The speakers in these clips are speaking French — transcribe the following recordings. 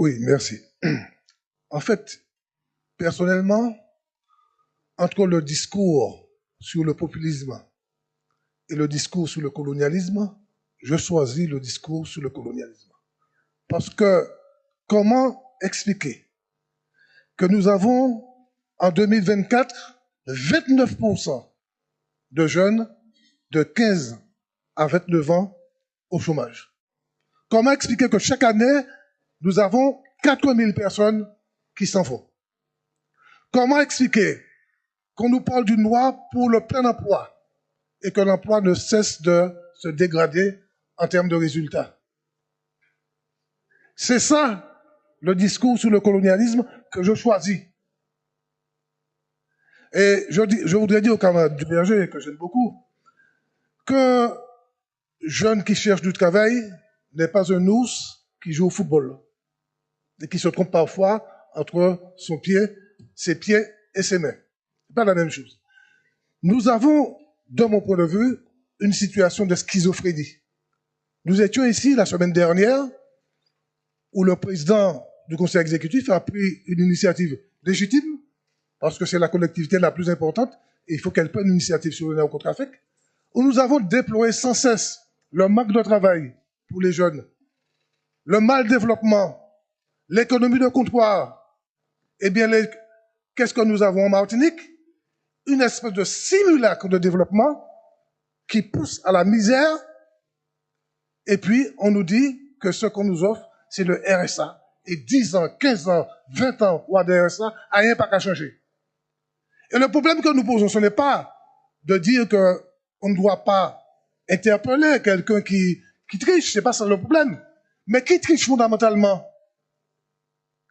Oui, merci. En fait, personnellement, entre le discours sur le populisme et le discours sur le colonialisme, je choisis le discours sur le colonialisme. Parce que comment expliquer que nous avons en 2024 29% de jeunes de 15 à 29 ans au chômage? Comment expliquer que chaque année, nous avons 4000 personnes qui s'en vont? Comment expliquer qu'on nous parle d'une loi pour le plein emploi et que l'emploi ne cesse de se dégrader en termes de résultats? C'est ça le discours sur le colonialisme que je choisis. Et je voudrais dire au camarade du berger, que j'aime beaucoup, que jeune qui cherche du travail n'est pas un ours qui joue au football et qui se trompe parfois entre ses pieds et ses mains. C'est pas la même chose. Nous avons, de mon point de vue, une situation de schizophrénie. Nous étions ici la semaine dernière où le président du conseil exécutif a pris une initiative légitime parce que c'est la collectivité la plus importante et il faut qu'elle prenne une initiative sur le narcotrafic, où nous avons déploré sans cesse le manque de travail pour les jeunes, le mal développement, l'économie de comptoir. Eh bien, qu'est-ce que nous avons en Martinique? Une espèce de simulacre de développement qui pousse à la misère, et puis on nous dit que ce qu'on nous offre, c'est le RSA. Et 10 ans, 15 ans, 20 ans, ou à des RSA, rien pas qu'à changer. Et le problème que nous posons, ce n'est pas de dire qu'on ne doit pas interpeller quelqu'un qui triche, c'est pas ça le problème. Mais qui triche fondamentalement?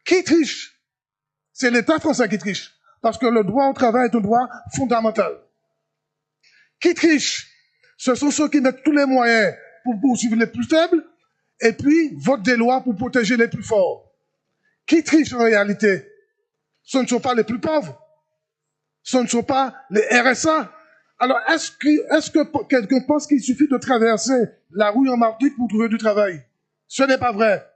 Qui triche? C'est l'État français qui triche. Parce que le droit au travail est un droit fondamental. Qui triche? Ce sont ceux qui mettent tous les moyens pour poursuivre les plus faibles et puis votent des lois pour protéger les plus forts. Qui triche en réalité? Ce ne sont pas les plus pauvres. Ce ne sont pas les RSA. Alors, est-ce que quelqu'un pense qu'il suffit de traverser la rue en Martinique pour trouver du travail? Ce n'est pas vrai.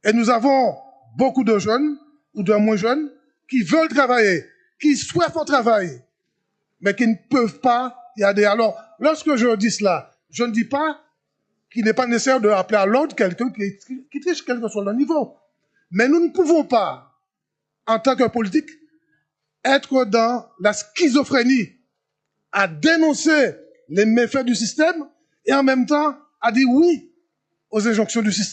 Et nous avons beaucoup de jeunes, ou de moins jeunes, qui veulent travailler, qui souhaitent un travail, mais qui ne peuvent pas y aller. Alors, lorsque je dis cela, je ne dis pas qu'il n'est pas nécessaire de rappeler à l'ordre quelqu'un qui triche, quel que soit le niveau. Mais nous ne pouvons pas, en tant que politique, être dans la schizophrénie, à dénoncer les méfaits du système et en même temps à dire oui aux injonctions du système.